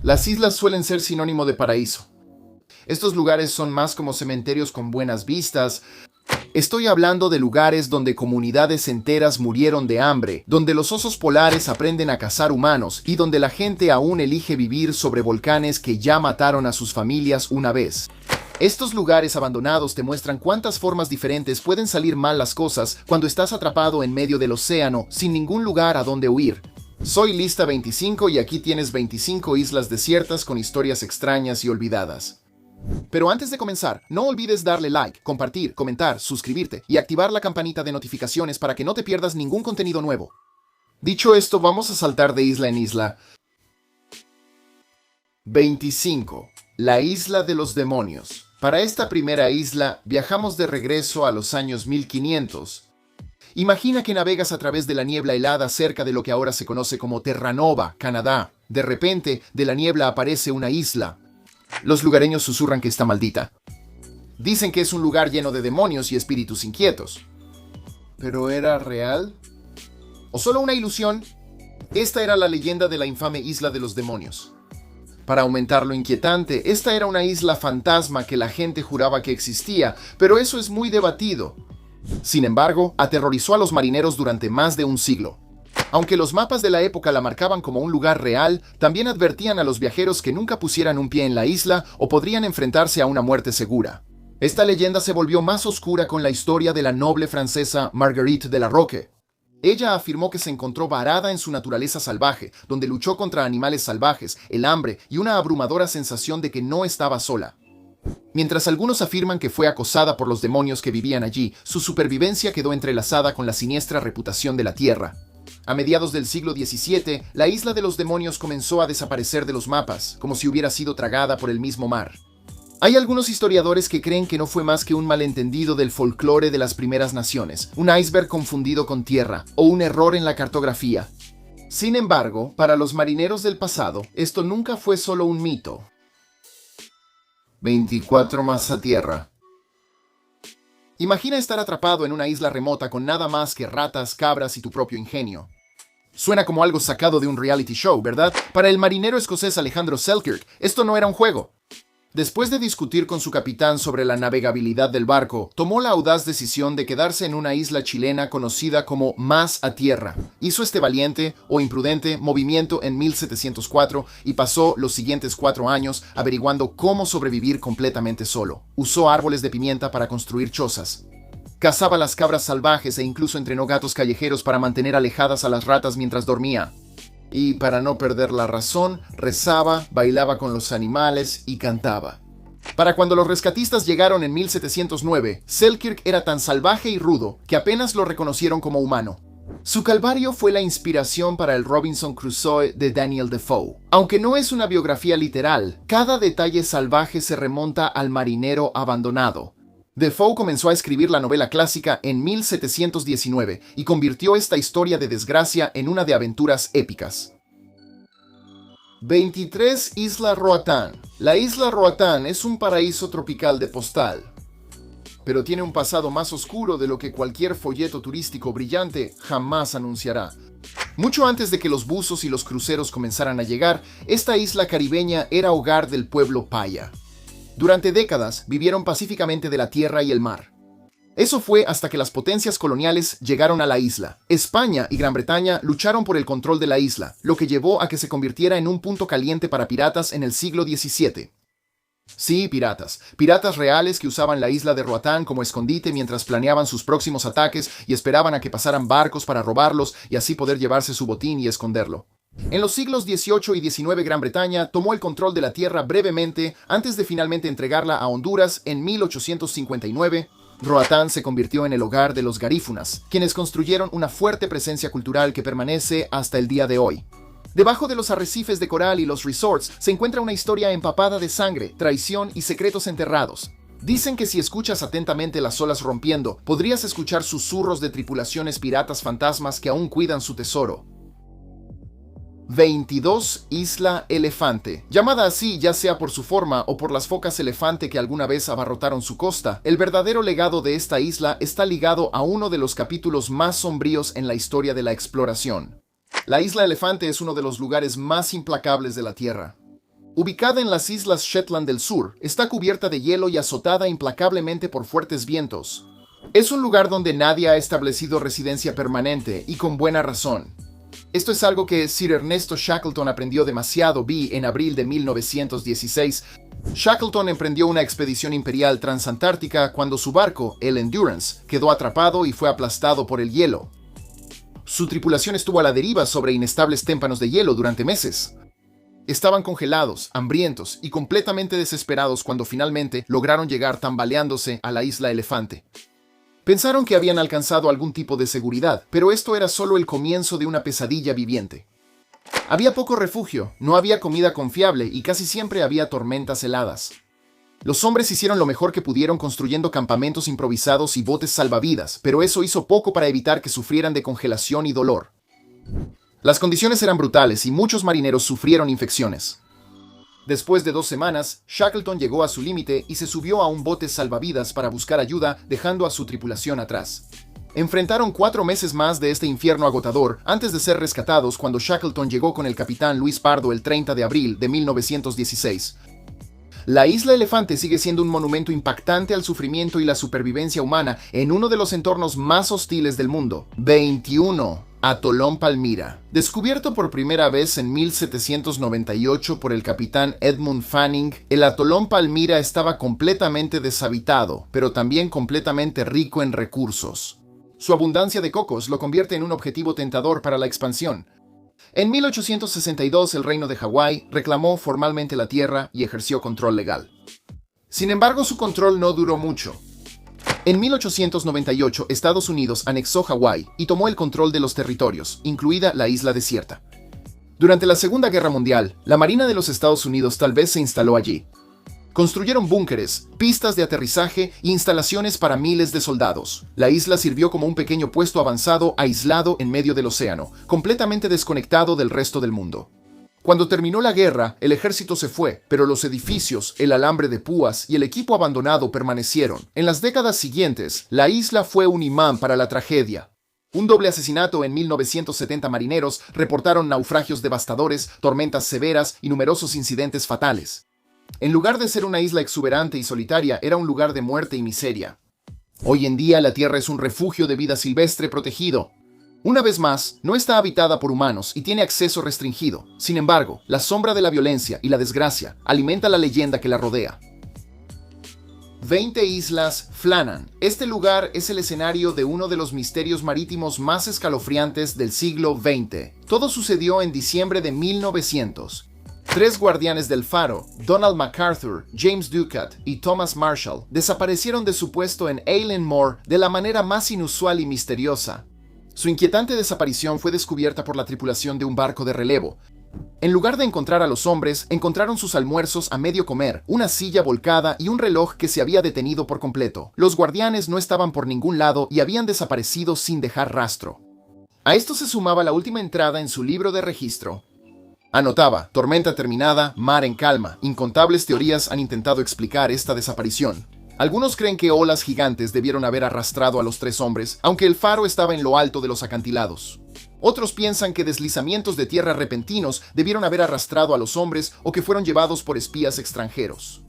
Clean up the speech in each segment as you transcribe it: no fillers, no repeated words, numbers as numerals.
Las islas suelen ser sinónimo de paraíso. Estos lugares son más como cementerios con buenas vistas. Estoy hablando de lugares donde comunidades enteras murieron de hambre, donde los osos polares aprenden a cazar humanos y donde la gente aún elige vivir sobre volcanes que ya mataron a sus familias una vez. Estos lugares abandonados te muestran cuántas formas diferentes pueden salir mal las cosas cuando estás atrapado en medio del océano sin ningún lugar a donde huir. Soy Lista 25 y aquí tienes 25 islas desiertas con historias extrañas y olvidadas. Pero antes de comenzar, no olvides darle like, compartir, comentar, suscribirte y activar la campanita de notificaciones para que no te pierdas ningún contenido nuevo. Dicho esto, vamos a saltar de isla en isla. 25. La isla de los demonios. Para esta primera isla, viajamos de regreso a los años 1500. Imagina que navegas a través de la niebla helada cerca de lo que ahora se conoce como Terranova, Canadá. De repente, de la niebla aparece una isla. Los lugareños susurran que está maldita. Dicen que es un lugar lleno de demonios y espíritus inquietos. ¿Pero era real? ¿O solo una ilusión? Esta era la leyenda de la infame Isla de los Demonios. Para aumentar lo inquietante, esta era una isla fantasma que la gente juraba que existía, pero eso es muy debatido. Sin embargo, aterrorizó a los marineros durante más de un siglo. Aunque los mapas de la época la marcaban como un lugar real, también advertían a los viajeros que nunca pusieran un pie en la isla o podrían enfrentarse a una muerte segura. Esta leyenda se volvió más oscura con la historia de la noble francesa Marguerite de la Roque. Ella afirmó que se encontró varada en su naturaleza salvaje, donde luchó contra animales salvajes, el hambre y una abrumadora sensación de que no estaba sola. Mientras algunos afirman que fue acosada por los demonios que vivían allí, su supervivencia quedó entrelazada con la siniestra reputación de la tierra. A mediados del siglo XVII, la isla de los demonios comenzó a desaparecer de los mapas, como si hubiera sido tragada por el mismo mar. Hay algunos historiadores que creen que no fue más que un malentendido del folclore de las primeras naciones, un iceberg confundido con tierra, o un error en la cartografía. Sin embargo, para los marineros del pasado, esto nunca fue solo un mito. 24 más a tierra. Imagina estar atrapado en una isla remota con nada más que ratas, cabras y tu propio ingenio. Suena como algo sacado de un reality show, ¿verdad? Para el marinero escocés Alejandro Selkirk, esto no era un juego. Después de discutir con su capitán sobre la navegabilidad del barco, tomó la audaz decisión de quedarse en una isla chilena conocida como Más a Tierra. Hizo este valiente o imprudente movimiento en 1704 y pasó los siguientes 4 años averiguando cómo sobrevivir completamente solo. Usó árboles de pimienta para construir chozas. Cazaba las cabras salvajes e incluso entrenó gatos callejeros para mantener alejadas a las ratas mientras dormía. Y para no perder la razón, rezaba, bailaba con los animales y cantaba. Para cuando los rescatistas llegaron en 1709, Selkirk era tan salvaje y rudo que apenas lo reconocieron como humano. Su calvario fue la inspiración para el Robinson Crusoe de Daniel Defoe. Aunque no es una biografía literal, cada detalle salvaje se remonta al marinero abandonado. Defoe comenzó a escribir la novela clásica en 1719 y convirtió esta historia de desgracia en una de aventuras épicas. 23. Isla Roatán. La isla Roatán es un paraíso tropical de postal, pero tiene un pasado más oscuro de lo que cualquier folleto turístico brillante jamás anunciará. Mucho antes de que los buzos y los cruceros comenzaran a llegar, esta isla caribeña era hogar del pueblo Paya. Durante décadas vivieron pacíficamente de la tierra y el mar. Eso fue hasta que las potencias coloniales llegaron a la isla. España y Gran Bretaña lucharon por el control de la isla, lo que llevó a que se convirtiera en un punto caliente para piratas en el siglo XVII. Sí, piratas. Piratas reales que usaban la isla de Roatán como escondite mientras planeaban sus próximos ataques y esperaban a que pasaran barcos para robarlos y así poder llevarse su botín y esconderlo. En los siglos XVIII y XIX Gran Bretaña tomó el control de la tierra brevemente antes de finalmente entregarla a Honduras en 1859. Roatán se convirtió en el hogar de los garífunas, quienes construyeron una fuerte presencia cultural que permanece hasta el día de hoy. Debajo de los arrecifes de coral y los resorts se encuentra una historia empapada de sangre, traición y secretos enterrados. Dicen que si escuchas atentamente las olas rompiendo, podrías escuchar susurros de tripulaciones piratas fantasmas que aún cuidan su tesoro. 22. Isla Elefante. Llamada así ya sea por su forma o por las focas elefante que alguna vez abarrotaron su costa, el verdadero legado de esta isla está ligado a uno de los capítulos más sombríos en la historia de la exploración. La isla Elefante es uno de los lugares más implacables de la Tierra. ubicada en las Islas Shetland del Sur, está cubierta de hielo y azotada implacablemente por fuertes vientos. Es un lugar donde nadie ha establecido residencia permanente, y con buena razón. Esto es algo que Sir Ernesto Shackleton aprendió demasiado en abril de 1916. Shackleton emprendió una expedición imperial transantártica cuando su barco, el Endurance, quedó atrapado y fue aplastado por el hielo. Su tripulación estuvo a la deriva sobre inestables témpanos de hielo durante meses. Estaban congelados, hambrientos y completamente desesperados cuando finalmente lograron llegar tambaleándose a la isla Elefante. Pensaron que habían alcanzado algún tipo de seguridad, pero esto era solo el comienzo de una pesadilla viviente. Había poco refugio, no había comida confiable y casi siempre había tormentas heladas. Los hombres hicieron lo mejor que pudieron construyendo campamentos improvisados y botes salvavidas, pero eso hizo poco para evitar que sufrieran de congelación y dolor. Las condiciones eran brutales y muchos marineros sufrieron infecciones. Después de 2 semanas, Shackleton llegó a su límite y se subió a un bote salvavidas para buscar ayuda, dejando a su tripulación atrás. Enfrentaron 4 meses más de este infierno agotador antes de ser rescatados cuando Shackleton llegó con el capitán Luis Pardo el 30 de abril de 1916. La isla Elefante sigue siendo un monumento impactante al sufrimiento y la supervivencia humana en uno de los entornos más hostiles del mundo. 21. Atolón Palmyra. Descubierto por primera vez en 1798 por el capitán Edmund Fanning, el atolón Palmyra estaba completamente deshabitado, pero también completamente rico en recursos. Su abundancia de cocos lo convierte en un objetivo tentador para la expansión. En 1862, el reino de Hawái reclamó formalmente la tierra y ejerció control legal. Sin embargo, su control no duró mucho. En 1898, Estados Unidos anexó Hawái y tomó el control de los territorios, incluida la isla desierta. Durante la Segunda Guerra Mundial, la Marina de los Estados Unidos tal vez se instaló allí. Construyeron búnkeres, pistas de aterrizaje e instalaciones para miles de soldados. La isla sirvió como un pequeño puesto avanzado aislado en medio del océano, completamente desconectado del resto del mundo. Cuando terminó la guerra, el ejército se fue, pero los edificios, el alambre de púas y el equipo abandonado permanecieron. En las décadas siguientes, la isla fue un imán para la tragedia. Un doble asesinato en 1970 marineros reportaron naufragios devastadores, tormentas severas y numerosos incidentes fatales. En lugar de ser una isla exuberante y solitaria, era un lugar de muerte y miseria. Hoy en día, la Tierra es un refugio de vida silvestre protegido. Una vez más, no está habitada por humanos y tiene acceso restringido. Sin embargo, la sombra de la violencia y la desgracia alimenta la leyenda que la rodea. 20 Islas Flannan. Este lugar es el escenario de uno de los misterios marítimos más escalofriantes del siglo XX. Todo sucedió en diciembre de 1900. 3 guardianes del faro, Donald MacArthur, James Ducat y Thomas Marshall, desaparecieron de su puesto en Eilean Mor de la manera más inusual y misteriosa. Su inquietante desaparición fue descubierta por la tripulación de un barco de relevo. En lugar de encontrar a los hombres, encontraron sus almuerzos a medio comer, una silla volcada y un reloj que se había detenido por completo. Los guardianes no estaban por ningún lado y habían desaparecido sin dejar rastro. A esto se sumaba la última entrada en su libro de registro. Anotaba: tormenta terminada, mar en calma. Incontables teorías han intentado explicar esta desaparición. Algunos creen que olas gigantes debieron haber arrastrado a los 3 hombres, aunque el faro estaba en lo alto de los acantilados. Otros piensan que deslizamientos de tierra repentinos debieron haber arrastrado a los hombres o que fueron llevados por espías extranjeros.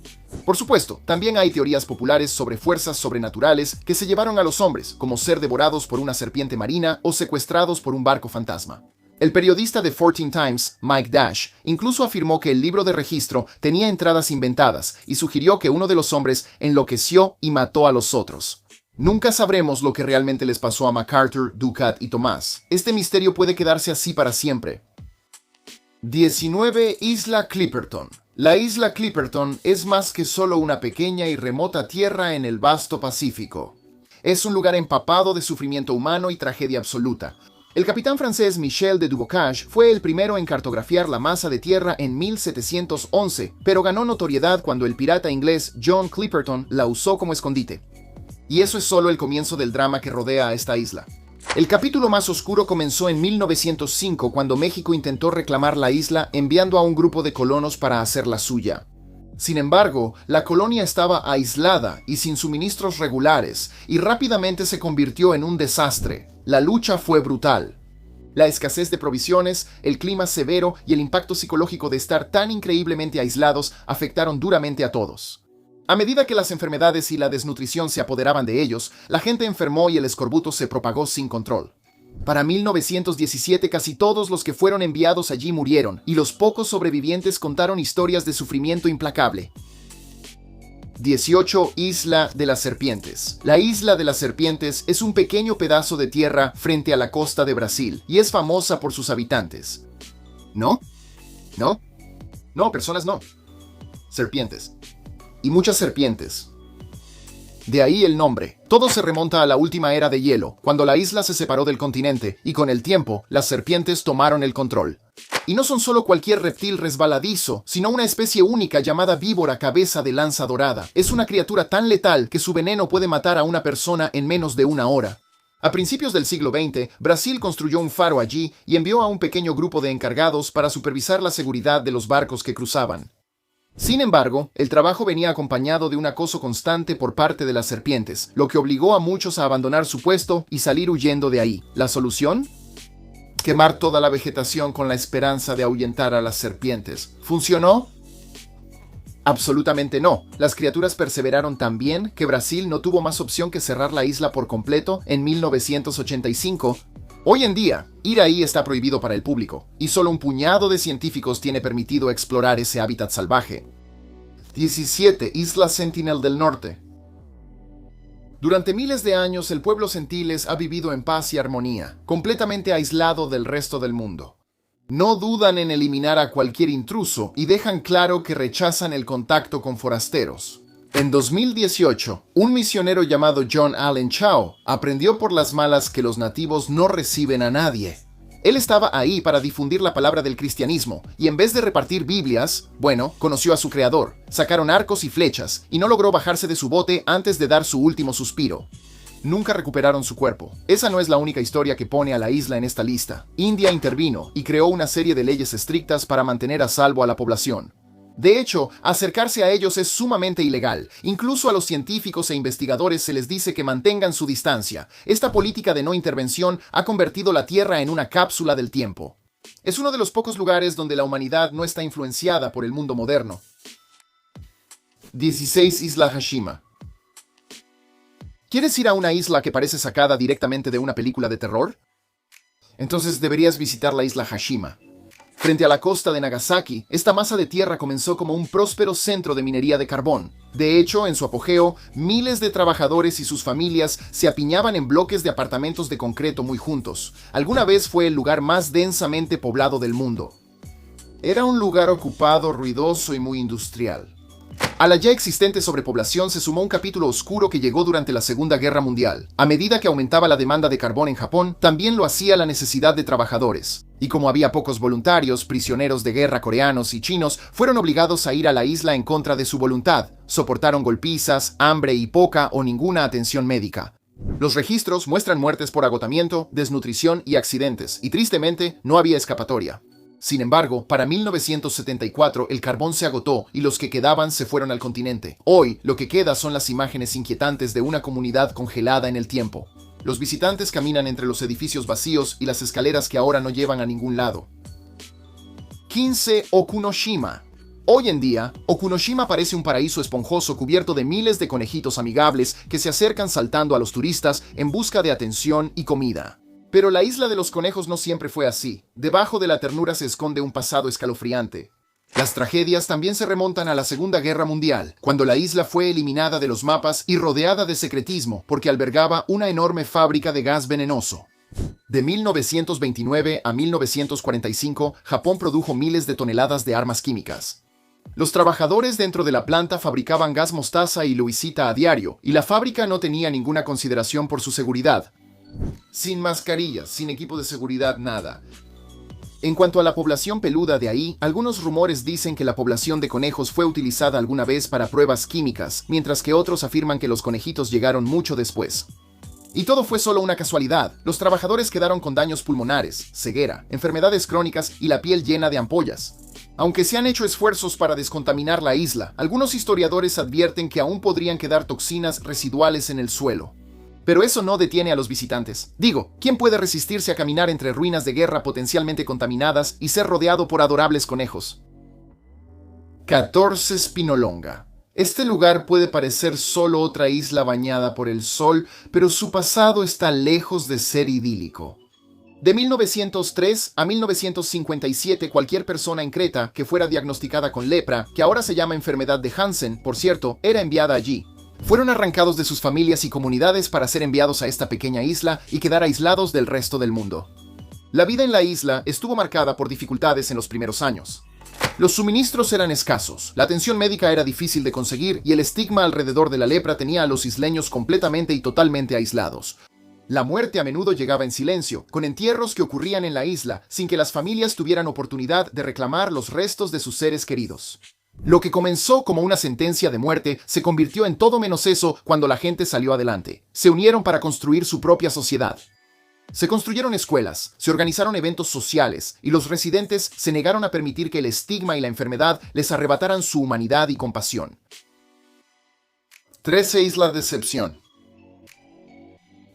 Por supuesto, también hay teorías populares sobre fuerzas sobrenaturales que se llevaron a los hombres, como ser devorados por una serpiente marina o secuestrados por un barco fantasma. El periodista de 14 Times, Mike Dash, incluso afirmó que el libro de registro tenía entradas inventadas y sugirió que uno de los hombres enloqueció y mató a los otros. Nunca sabremos lo que realmente les pasó a MacArthur, Ducat y Thomas. Este misterio puede quedarse así para siempre. 19 Isla Clipperton. La isla Clipperton es más que solo una pequeña y remota tierra en el vasto Pacífico. Es un lugar empapado de sufrimiento humano y tragedia absoluta. El capitán francés Michel de Dubocage fue el primero en cartografiar la masa de tierra en 1711, pero ganó notoriedad cuando el pirata inglés John Clipperton la usó como escondite. Y eso es solo el comienzo del drama que rodea a esta isla. El capítulo más oscuro comenzó en 1905, cuando México intentó reclamar la isla enviando a un grupo de colonos para hacerla suya. Sin embargo, la colonia estaba aislada y sin suministros regulares, y rápidamente se convirtió en un desastre. La lucha fue brutal. La escasez de provisiones, el clima severo y el impacto psicológico de estar tan increíblemente aislados afectaron duramente a todos. A medida que las enfermedades y la desnutrición se apoderaban de ellos, la gente enfermó y el escorbuto se propagó sin control. Para 1917 casi todos los que fueron enviados allí murieron, y los pocos sobrevivientes contaron historias de sufrimiento implacable. 18. Isla de las Serpientes. La Isla de las Serpientes es un pequeño pedazo de tierra frente a la costa de Brasil, y es famosa por sus habitantes. ¿No? ¿No? No, personas no. Serpientes. Y muchas serpientes. De ahí el nombre. Todo se remonta a la última era de hielo, cuando la isla se separó del continente, y con el tiempo, las serpientes tomaron el control. Y no son solo cualquier reptil resbaladizo, sino una especie única llamada víbora cabeza de lanza dorada. Es una criatura tan letal que su veneno puede matar a una persona en menos de una hora. A principios del siglo XX, Brasil construyó un faro allí y envió a un pequeño grupo de encargados para supervisar la seguridad de los barcos que cruzaban. Sin embargo, el trabajo venía acompañado de un acoso constante por parte de las serpientes, lo que obligó a muchos a abandonar su puesto y salir huyendo de ahí. ¿La solución? Quemar toda la vegetación con la esperanza de ahuyentar a las serpientes. ¿Funcionó? Absolutamente no. Las criaturas perseveraron tan bien que Brasil no tuvo más opción que cerrar la isla por completo en 1985. Hoy en día, ir ahí está prohibido para el público, y solo un puñado de científicos tiene permitido explorar ese hábitat salvaje. 17. Isla Sentinel del Norte. Durante miles de años, el pueblo Sentiles ha vivido en paz y armonía, completamente aislado del resto del mundo. No dudan en eliminar a cualquier intruso y dejan claro que rechazan el contacto con forasteros. En 2018, un misionero llamado John Allen Chao aprendió por las malas que los nativos no reciben a nadie. Él estaba ahí para difundir la palabra del cristianismo, y en vez de repartir Biblias, conoció a su creador, sacaron arcos y flechas, y no logró bajarse de su bote antes de dar su último suspiro. Nunca recuperaron su cuerpo. Esa no es la única historia que pone a la isla en esta lista. India intervino y creó una serie de leyes estrictas para mantener a salvo a la población. De hecho, acercarse a ellos es sumamente ilegal. Incluso a los científicos e investigadores se les dice que mantengan su distancia. Esta política de no intervención ha convertido la Tierra en una cápsula del tiempo. Es uno de los pocos lugares donde la humanidad no está influenciada por el mundo moderno. 16. Isla Hashima. ¿Quieres ir a una isla que parece sacada directamente de una película de terror? Entonces deberías visitar la isla Hashima. Frente a la costa de Nagasaki, esta masa de tierra comenzó como un próspero centro de minería de carbón. De hecho, en su apogeo, miles de trabajadores y sus familias se apiñaban en bloques de apartamentos de concreto muy juntos. Alguna vez fue el lugar más densamente poblado del mundo. Era un lugar ocupado, ruidoso y muy industrial. A la ya existente sobrepoblación se sumó un capítulo oscuro que llegó durante la Segunda Guerra Mundial. A medida que aumentaba la demanda de carbón en Japón, también lo hacía la necesidad de trabajadores. Y como había pocos voluntarios, prisioneros de guerra coreanos y chinos fueron obligados a ir a la isla en contra de su voluntad. Soportaron golpizas, hambre y poca o ninguna atención médica. Los registros muestran muertes por agotamiento, desnutrición y accidentes, y tristemente no había escapatoria. Sin embargo, para 1974 el carbón se agotó y los que quedaban se fueron al continente. Hoy, lo que queda son las imágenes inquietantes de una comunidad congelada en el tiempo. Los visitantes caminan entre los edificios vacíos y las escaleras que ahora no llevan a ningún lado. 15. Okunoshima. Hoy en día, Okunoshima parece un paraíso esponjoso cubierto de miles de conejitos amigables que se acercan saltando a los turistas en busca de atención y comida. Pero la isla de los conejos no siempre fue así. Debajo de la ternura se esconde un pasado escalofriante. Las tragedias también se remontan a la Segunda Guerra Mundial, cuando la isla fue eliminada de los mapas y rodeada de secretismo porque albergaba una enorme fábrica de gas venenoso. De 1929 a 1945, Japón produjo miles de toneladas de armas químicas. Los trabajadores dentro de la planta fabricaban gas mostaza y luisita a diario, y la fábrica no tenía ninguna consideración por su seguridad. Sin mascarillas, sin equipo de seguridad, nada. En cuanto a la población peluda de ahí, algunos rumores dicen que la población de conejos fue utilizada alguna vez para pruebas químicas, mientras que otros afirman que los conejitos llegaron mucho después. Y todo fue solo una casualidad. Los trabajadores quedaron con daños pulmonares, ceguera, enfermedades crónicas y la piel llena de ampollas. Aunque se han hecho esfuerzos para descontaminar la isla, algunos historiadores advierten que aún podrían quedar toxinas residuales en el suelo. Pero eso no detiene a los visitantes. Digo, ¿quién puede resistirse a caminar entre ruinas de guerra potencialmente contaminadas y ser rodeado por adorables conejos? 14 Spinalonga. Este lugar puede parecer solo otra isla bañada por el sol, pero su pasado está lejos de ser idílico. De 1903 a 1957, cualquier persona en Creta que fuera diagnosticada con lepra, que ahora se llama enfermedad de Hansen, por cierto, era enviada allí. Fueron arrancados de sus familias y comunidades para ser enviados a esta pequeña isla y quedar aislados del resto del mundo. La vida en la isla estuvo marcada por dificultades en los primeros años. Los suministros eran escasos, la atención médica era difícil de conseguir y el estigma alrededor de la lepra tenía a los isleños completamente y totalmente aislados. La muerte a menudo llegaba en silencio, con entierros que ocurrían en la isla, sin que las familias tuvieran oportunidad de reclamar los restos de sus seres queridos. Lo que comenzó como una sentencia de muerte se convirtió en todo menos eso cuando la gente salió adelante. Se unieron para construir su propia sociedad. Se construyeron escuelas, se organizaron eventos sociales y los residentes se negaron a permitir que el estigma y la enfermedad les arrebataran su humanidad y compasión. 13 Isla Decepción.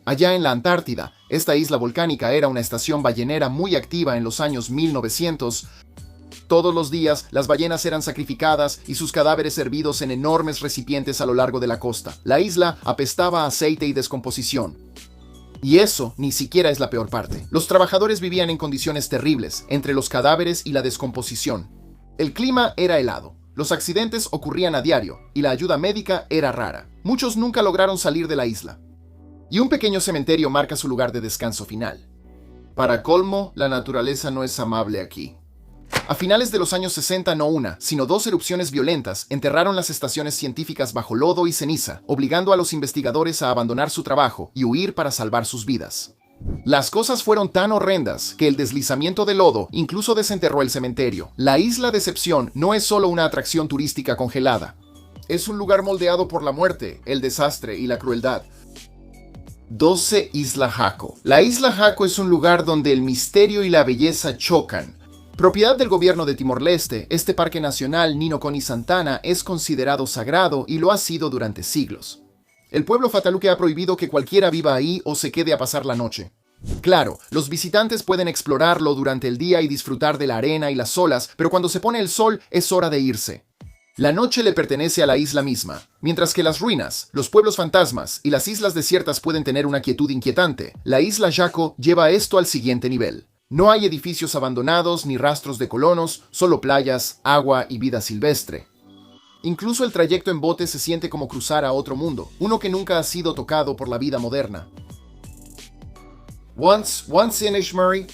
Allá en la Antártida, esta isla volcánica era una estación ballenera muy activa en los años 1900. Todos los días, las ballenas eran sacrificadas y sus cadáveres hervidos en enormes recipientes a lo largo de la costa. La isla apestaba a aceite y descomposición. Y eso ni siquiera es la peor parte. Los trabajadores vivían en condiciones terribles, entre los cadáveres y la descomposición. El clima era helado, los accidentes ocurrían a diario y la ayuda médica era rara. Muchos nunca lograron salir de la isla. Y un pequeño cementerio marca su lugar de descanso final. Para colmo, la naturaleza no es amable aquí. A finales de los años 60, no una, sino dos erupciones violentas enterraron las estaciones científicas bajo lodo y ceniza, obligando a los investigadores a abandonar su trabajo y huir para salvar sus vidas. Las cosas fueron tan horrendas que el deslizamiento de lodo incluso desenterró el cementerio. La Isla Decepción no es solo una atracción turística congelada. Es un lugar moldeado por la muerte, el desastre y la crueldad. 12 Isla Jaco. La Isla Jaco es un lugar donde el misterio y la belleza chocan. Propiedad del gobierno de Timor-Leste, este parque nacional Nino Koni Santana es considerado sagrado y lo ha sido durante siglos. El pueblo fataluque ha prohibido que cualquiera viva ahí o se quede a pasar la noche. Claro, los visitantes pueden explorarlo durante el día y disfrutar de la arena y las olas, pero cuando se pone el sol es hora de irse. La noche le pertenece a la isla misma, mientras que las ruinas, los pueblos fantasmas y las islas desiertas pueden tener una quietud inquietante. La isla Jaco lleva esto al siguiente nivel. No hay edificios abandonados ni rastros de colonos, solo playas, agua y vida silvestre. Incluso el trayecto en bote se siente como cruzar a otro mundo, uno que nunca ha sido tocado por la vida moderna. Once in Ishmurray.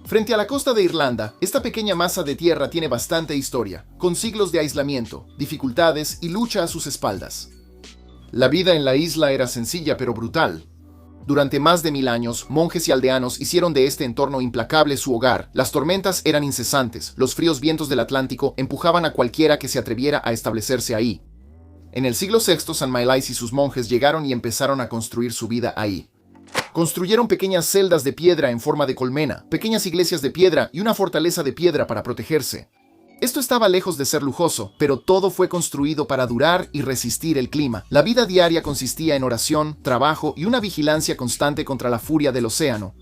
Frente a la costa de Irlanda, esta pequeña masa de tierra tiene bastante historia, con siglos de aislamiento, dificultades y lucha a sus espaldas. La vida en la isla era sencilla pero brutal. Durante más de 1000 años, monjes y aldeanos hicieron de este entorno implacable su hogar. Las tormentas eran incesantes, los fríos vientos del Atlántico empujaban a cualquiera que se atreviera a establecerse ahí. En el siglo VI, San Maelais y sus monjes llegaron y empezaron a construir su vida ahí. Construyeron pequeñas celdas de piedra en forma de colmena, pequeñas iglesias de piedra y una fortaleza de piedra para protegerse. Esto estaba lejos de ser lujoso, pero todo fue construido para durar y resistir el clima. La vida diaria consistía en oración, trabajo y una vigilancia constante contra la furia del océano.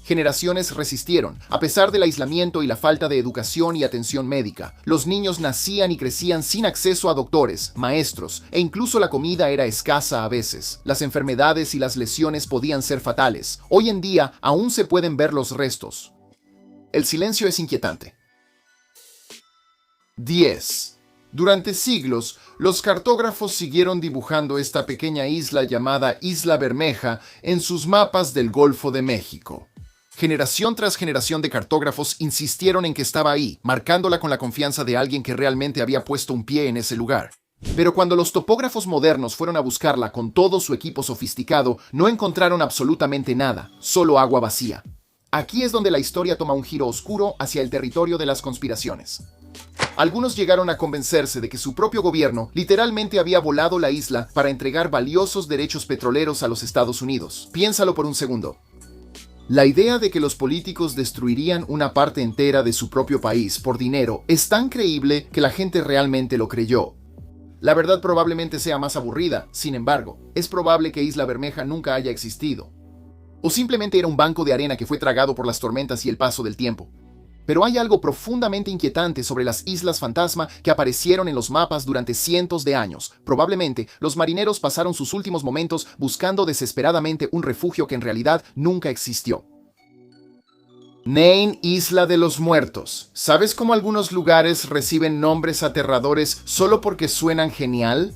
Generaciones resistieron, a pesar del aislamiento y la falta de educación y atención médica. Los niños nacían y crecían sin acceso a doctores, maestros, e incluso la comida era escasa a veces. Las enfermedades y las lesiones podían ser fatales. Hoy en día aún se pueden ver los restos. El silencio es inquietante. 10. Durante siglos, los cartógrafos siguieron dibujando esta pequeña isla llamada Isla Bermeja en sus mapas del Golfo de México. Generación tras generación de cartógrafos insistieron en que estaba ahí, marcándola con la confianza de alguien que realmente había puesto un pie en ese lugar. Pero cuando los topógrafos modernos fueron a buscarla con todo su equipo sofisticado, no encontraron absolutamente nada, solo agua vacía. Aquí es donde la historia toma un giro oscuro hacia el territorio de las conspiraciones. Algunos llegaron a convencerse de que su propio gobierno literalmente había volado la isla para entregar valiosos derechos petroleros a los Estados Unidos. Piénsalo por un segundo. La idea de que los políticos destruirían una parte entera de su propio país por dinero es tan creíble que la gente realmente lo creyó. La verdad probablemente sea más aburrida, sin embargo, es probable que Isla Bermeja nunca haya existido. O simplemente era un banco de arena que fue tragado por las tormentas y el paso del tiempo. Pero hay algo profundamente inquietante sobre las islas fantasma que aparecieron en los mapas durante cientos de años. Probablemente, los marineros pasaron sus últimos momentos buscando desesperadamente un refugio que en realidad nunca existió. Nain, Isla de los Muertos. ¿Sabes cómo algunos lugares reciben nombres aterradores solo porque suenan genial?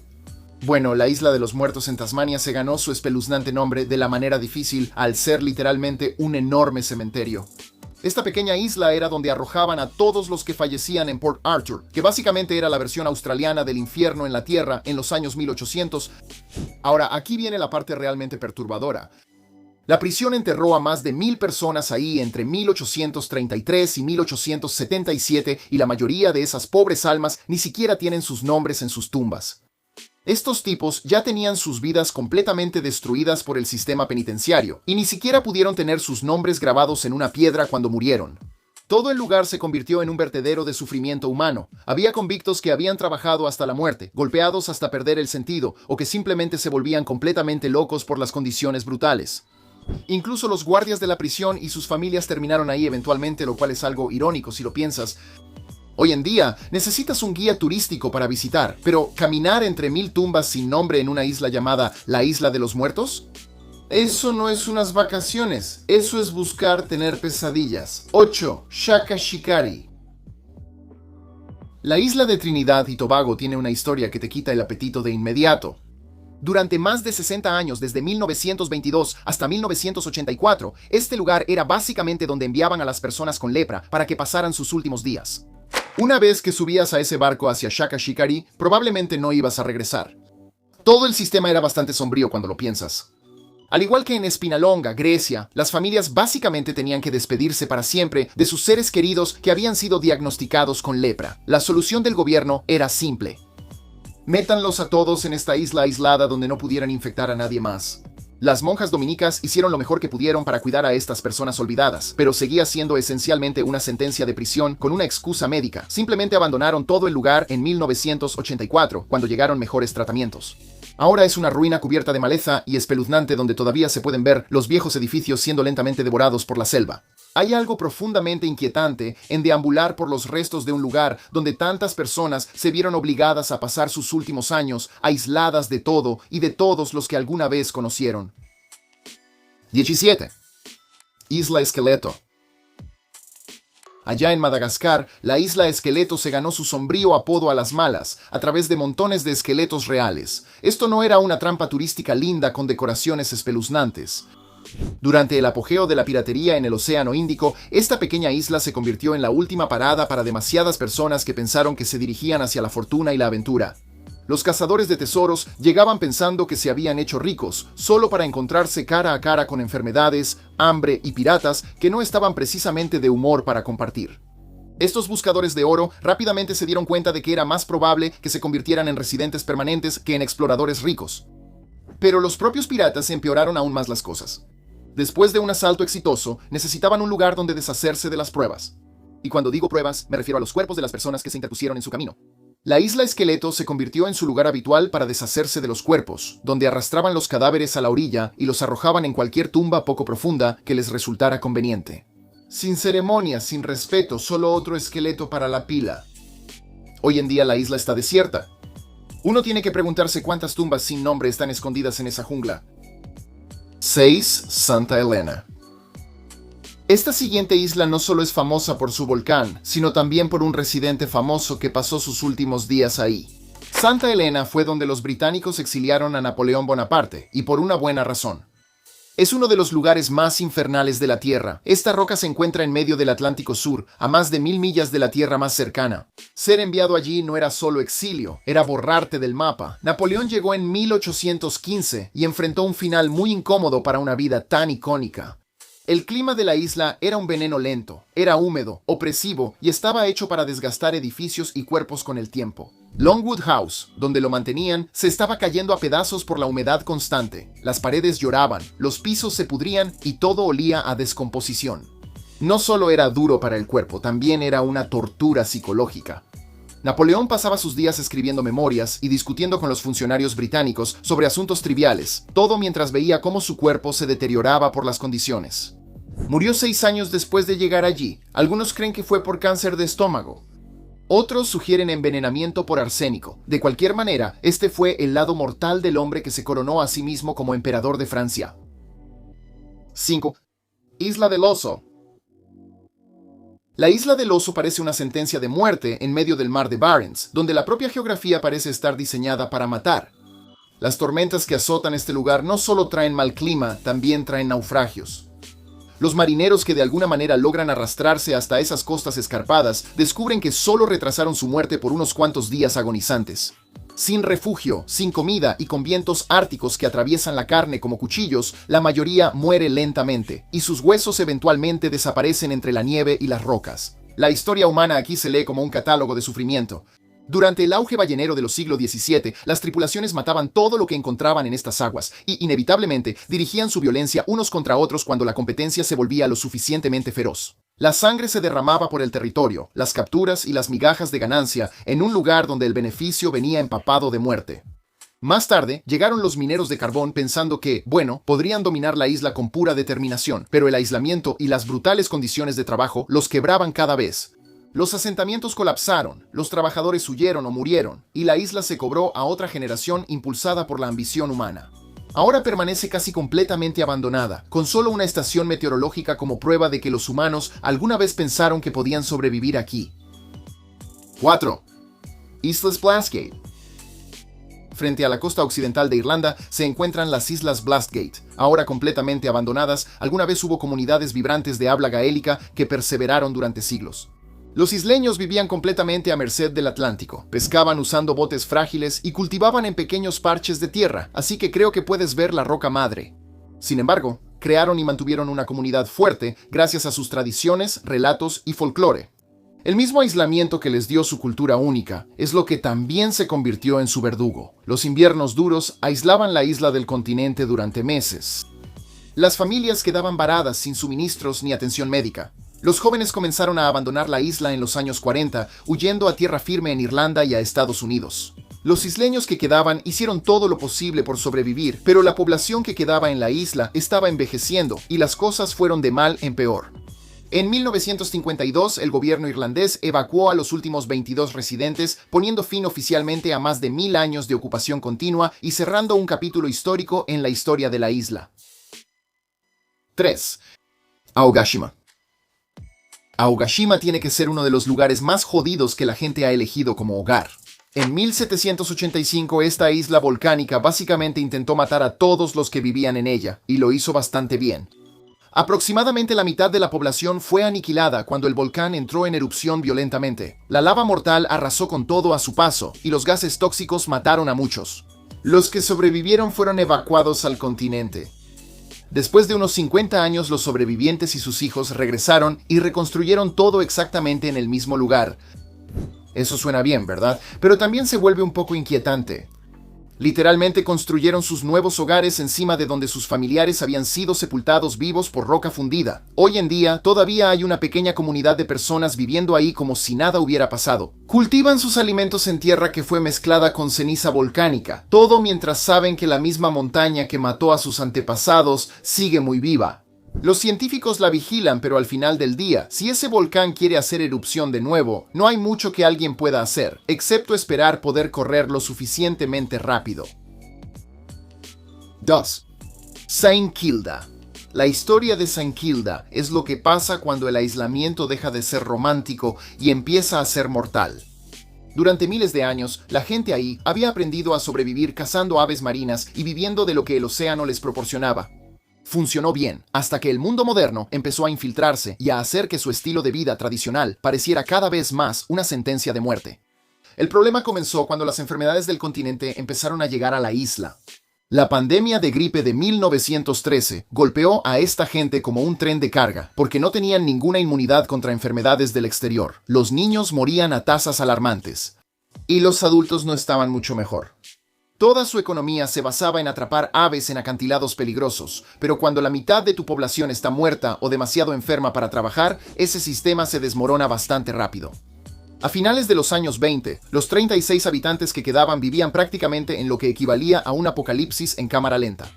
Bueno, la Isla de los Muertos en Tasmania se ganó su espeluznante nombre de la manera difícil al ser literalmente un enorme cementerio. Esta pequeña isla era donde arrojaban a todos los que fallecían en Port Arthur, que básicamente era la versión australiana del infierno en la Tierra en los años 1800. Ahora, aquí viene la parte realmente perturbadora. La prisión enterró a más de 1000 personas ahí entre 1833 y 1877 y la mayoría de esas pobres almas ni siquiera tienen sus nombres en sus tumbas. Estos tipos ya tenían sus vidas completamente destruidas por el sistema penitenciario y ni siquiera pudieron tener sus nombres grabados en una piedra cuando murieron. Todo el lugar se convirtió en un vertedero de sufrimiento humano. Había convictos que habían trabajado hasta la muerte, golpeados hasta perder el sentido, o que simplemente se volvían completamente locos por las condiciones brutales. Incluso los guardias de la prisión y sus familias terminaron ahí eventualmente, lo cual es algo irónico si lo piensas. Hoy en día, necesitas un guía turístico para visitar, pero ¿caminar entre 1000 tumbas sin nombre en una isla llamada la Isla de los Muertos? Eso no es unas vacaciones, eso es buscar tener pesadillas. 8. Shaka Shikari. La isla de Trinidad y Tobago tiene una historia que te quita el apetito de inmediato. Durante más de 60 años, desde 1922 hasta 1984, este lugar era básicamente donde enviaban a las personas con lepra para que pasaran sus últimos días. Una vez que subías a ese barco hacia Shaka Shikari, probablemente no ibas a regresar. Todo el sistema era bastante sombrío cuando lo piensas. Al igual que en Espinalonga, Grecia, las familias básicamente tenían que despedirse para siempre de sus seres queridos que habían sido diagnosticados con lepra. La solución del gobierno era simple: métanlos a todos en esta isla aislada donde no pudieran infectar a nadie más. Las monjas dominicas hicieron lo mejor que pudieron para cuidar a estas personas olvidadas, pero seguía siendo esencialmente una sentencia de prisión con una excusa médica. Simplemente abandonaron todo el lugar en 1984, cuando llegaron mejores tratamientos. Ahora es una ruina cubierta de maleza y espeluznante donde todavía se pueden ver los viejos edificios siendo lentamente devorados por la selva. Hay algo profundamente inquietante en deambular por los restos de un lugar donde tantas personas se vieron obligadas a pasar sus últimos años aisladas de todo y de todos los que alguna vez conocieron. 17. Isla Esqueleto. Allá en Madagascar, la isla Esqueleto se ganó su sombrío apodo a las malas, a través de montones de esqueletos reales. Esto no era una trampa turística linda con decoraciones espeluznantes. Durante el apogeo de la piratería en el Océano Índico, esta pequeña isla se convirtió en la última parada para demasiadas personas que pensaron que se dirigían hacia la fortuna y la aventura. Los cazadores de tesoros llegaban pensando que se habían hecho ricos, solo para encontrarse cara a cara con enfermedades, hambre y piratas que no estaban precisamente de humor para compartir. Estos buscadores de oro rápidamente se dieron cuenta de que era más probable que se convirtieran en residentes permanentes que en exploradores ricos. Pero los propios piratas empeoraron aún más las cosas. Después de un asalto exitoso, necesitaban un lugar donde deshacerse de las pruebas. Y cuando digo pruebas, me refiero a los cuerpos de las personas que se interpusieron en su camino. La isla Esqueleto se convirtió en su lugar habitual para deshacerse de los cuerpos, donde arrastraban los cadáveres a la orilla y los arrojaban en cualquier tumba poco profunda que les resultara conveniente. Sin ceremonia, sin respeto, solo otro esqueleto para la pila. Hoy en día la isla está desierta. Uno tiene que preguntarse cuántas tumbas sin nombre están escondidas en esa jungla. 6. Santa Elena. Esta siguiente isla no solo es famosa por su volcán, sino también por un residente famoso que pasó sus últimos días ahí. Santa Elena fue donde los británicos exiliaron a Napoleón Bonaparte, y por una buena razón. Es uno de los lugares más infernales de la Tierra. Esta roca se encuentra en medio del Atlántico Sur, a más de 1000 millas de la Tierra más cercana. Ser enviado allí no era solo exilio, era borrarte del mapa. Napoleón llegó en 1815 y enfrentó un final muy incómodo para una vida tan icónica. El clima de la isla era un veneno lento, era húmedo, opresivo y estaba hecho para desgastar edificios y cuerpos con el tiempo. Longwood House, donde lo mantenían, se estaba cayendo a pedazos por la humedad constante. Las paredes lloraban, los pisos se pudrían y todo olía a descomposición. No solo era duro para el cuerpo, también era una tortura psicológica. Napoleón pasaba sus días escribiendo memorias y discutiendo con los funcionarios británicos sobre asuntos triviales, todo mientras veía cómo su cuerpo se deterioraba por las condiciones. Murió 6 años después de llegar allí. Algunos creen que fue por cáncer de estómago. Otros sugieren envenenamiento por arsénico. De cualquier manera, este fue el lado mortal del hombre que se coronó a sí mismo como emperador de Francia. 5. Isla del Oso. La Isla del Oso parece una sentencia de muerte en medio del mar de Barents, donde la propia geografía parece estar diseñada para matar. Las tormentas que azotan este lugar no solo traen mal clima, también traen naufragios. Los marineros que de alguna manera logran arrastrarse hasta esas costas escarpadas descubren que solo retrasaron su muerte por unos cuantos días agonizantes. Sin refugio, sin comida y con vientos árticos que atraviesan la carne como cuchillos, la mayoría muere lentamente, y sus huesos eventualmente desaparecen entre la nieve y las rocas. La historia humana aquí se lee como un catálogo de sufrimiento. Durante el auge ballenero de los siglos XVII, las tripulaciones mataban todo lo que encontraban en estas aguas y, inevitablemente, dirigían su violencia unos contra otros cuando la competencia se volvía lo suficientemente feroz. La sangre se derramaba por el territorio, las capturas y las migajas de ganancia en un lugar donde el beneficio venía empapado de muerte. Más tarde, llegaron los mineros de carbón pensando que, bueno, podrían dominar la isla con pura determinación, pero el aislamiento y las brutales condiciones de trabajo los quebraban cada vez. Los asentamientos colapsaron, los trabajadores huyeron o murieron, y la isla se cobró a otra generación impulsada por la ambición humana. Ahora permanece casi completamente abandonada, con solo una estación meteorológica como prueba de que los humanos alguna vez pensaron que podían sobrevivir aquí. 4. Islas Blackgate. Frente a la costa occidental de Irlanda se encuentran las Islas Blackgate. Ahora completamente abandonadas, alguna vez hubo comunidades vibrantes de habla gaélica que perseveraron durante siglos. Los isleños vivían completamente a merced del Atlántico, pescaban usando botes frágiles y cultivaban en pequeños parches de tierra, así que creo que puedes ver la roca madre. Sin embargo, crearon y mantuvieron una comunidad fuerte gracias a sus tradiciones, relatos y folclore. El mismo aislamiento que les dio su cultura única es lo que también se convirtió en su verdugo. Los inviernos duros aislaban la isla del continente durante meses. Las familias quedaban varadas sin suministros ni atención médica. Los jóvenes comenzaron a abandonar la isla en los años 40, huyendo a tierra firme en Irlanda y a Estados Unidos. Los isleños que quedaban hicieron todo lo posible por sobrevivir, pero la población que quedaba en la isla estaba envejeciendo y las cosas fueron de mal en peor. En 1952, el gobierno irlandés evacuó a los últimos 22 residentes, poniendo fin oficialmente a más de 1000 años de ocupación continua y cerrando un capítulo histórico en la historia de la isla. 3. Aogashima. Aogashima tiene que ser uno de los lugares más jodidos que la gente ha elegido como hogar. En 1785 esta isla volcánica básicamente intentó matar a todos los que vivían en ella, y lo hizo bastante bien. Aproximadamente la mitad de la población fue aniquilada cuando el volcán entró en erupción violentamente. La lava mortal arrasó con todo a su paso, y los gases tóxicos mataron a muchos. Los que sobrevivieron fueron evacuados al continente. Después de unos 50 años, los sobrevivientes y sus hijos regresaron y reconstruyeron todo exactamente en el mismo lugar. Eso suena bien, ¿verdad? Pero también se vuelve un poco inquietante. Literalmente construyeron sus nuevos hogares encima de donde sus familiares habían sido sepultados vivos por roca fundida. Hoy en día, todavía hay una pequeña comunidad de personas viviendo ahí como si nada hubiera pasado. Cultivan sus alimentos en tierra que fue mezclada con ceniza volcánica, todo mientras saben que la misma montaña que mató a sus antepasados sigue muy viva. Los científicos la vigilan, pero al final del día, si ese volcán quiere hacer erupción de nuevo, no hay mucho que alguien pueda hacer, excepto esperar poder correr lo suficientemente rápido. 2. St. Kilda. La historia de St. Kilda es lo que pasa cuando el aislamiento deja de ser romántico y empieza a ser mortal. Durante miles de años, la gente ahí había aprendido a sobrevivir cazando aves marinas y viviendo de lo que el océano les proporcionaba. Funcionó bien, hasta que el mundo moderno empezó a infiltrarse y a hacer que su estilo de vida tradicional pareciera cada vez más una sentencia de muerte. El problema comenzó cuando las enfermedades del continente empezaron a llegar a la isla. La pandemia de gripe de 1913 golpeó a esta gente como un tren de carga, porque no tenían ninguna inmunidad contra enfermedades del exterior. Los niños morían a tasas alarmantes. Y los adultos no estaban mucho mejor. Toda su economía se basaba en atrapar aves en acantilados peligrosos, pero cuando la mitad de tu población está muerta o demasiado enferma para trabajar, ese sistema se desmorona bastante rápido. A finales de los años 20, los 36 habitantes que quedaban vivían prácticamente en lo que equivalía a un apocalipsis en cámara lenta.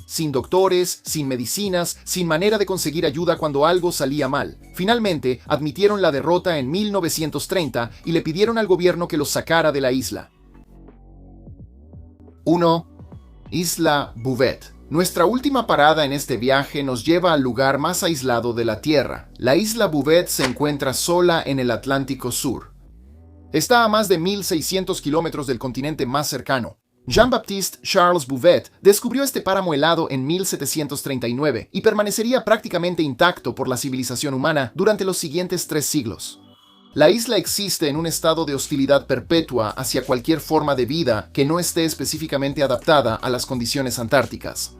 Sin doctores, sin medicinas, sin manera de conseguir ayuda cuando algo salía mal. Finalmente, admitieron la derrota en 1930 y le pidieron al gobierno que los sacara de la isla. 1. Isla Bouvet. Nuestra última parada en este viaje nos lleva al lugar más aislado de la Tierra. La isla Bouvet se encuentra sola en el Atlántico Sur. Está a más de 1.600 kilómetros del continente más cercano. Jean-Baptiste Charles Bouvet descubrió este páramo helado en 1739 y permanecería prácticamente intacto por la civilización humana durante los siguientes 3 siglos. La isla existe en un estado de hostilidad perpetua hacia cualquier forma de vida que no esté específicamente adaptada a las condiciones antárticas.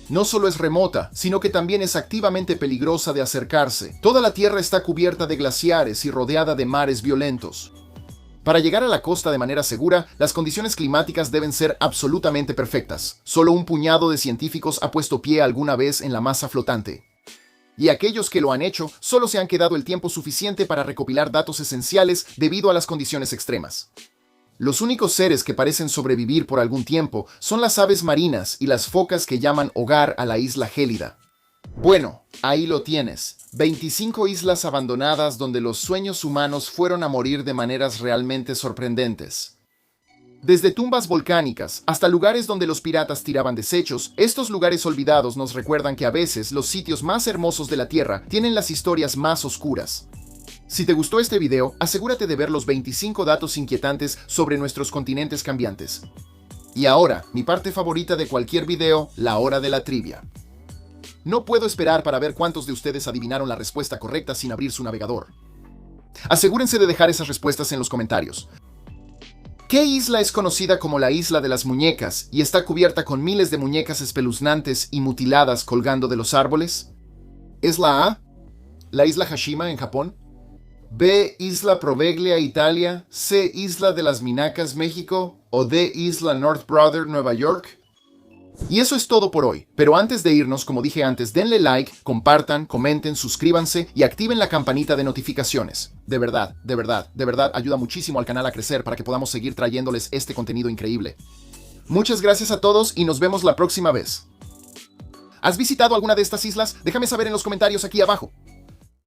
No solo es remota, sino que también es activamente peligrosa de acercarse. Toda la Tierra está cubierta de glaciares y rodeada de mares violentos. Para llegar a la costa de manera segura, las condiciones climáticas deben ser absolutamente perfectas. Solo un puñado de científicos ha puesto pie alguna vez en la masa flotante. Y aquellos que lo han hecho solo se han quedado el tiempo suficiente para recopilar datos esenciales debido a las condiciones extremas. Los únicos seres que parecen sobrevivir por algún tiempo son las aves marinas y las focas que llaman hogar a la isla gélida. Bueno, ahí lo tienes. 25 islas abandonadas donde los sueños humanos fueron a morir de maneras realmente sorprendentes. Desde tumbas volcánicas hasta lugares donde los piratas tiraban desechos, estos lugares olvidados nos recuerdan que a veces los sitios más hermosos de la Tierra tienen las historias más oscuras. Si te gustó este video, asegúrate de ver los 25 datos inquietantes sobre nuestros continentes cambiantes. Y ahora, mi parte favorita de cualquier video, la hora de la trivia. No puedo esperar para ver cuántos de ustedes adivinaron la respuesta correcta sin abrir su navegador. Asegúrense de dejar esas respuestas en los comentarios. ¿Qué isla es conocida como la Isla de las Muñecas y está cubierta con miles de muñecas espeluznantes y mutiladas colgando de los árboles? ¿Es la A, la isla Hashima en Japón? ¿B, Isla Proveglia, Italia? ¿C, Isla de las Minacas, México? ¿O D, Isla North Brother, Nueva York? Y eso es todo por hoy, pero antes de irnos, como dije antes, denle like, compartan, comenten, suscríbanse y activen la campanita de notificaciones. De verdad, de verdad, de verdad ayuda muchísimo al canal a crecer para que podamos seguir trayéndoles este contenido increíble. Muchas gracias a todos y nos vemos la próxima vez. ¿Has visitado alguna de estas islas? Déjame saber en los comentarios aquí abajo.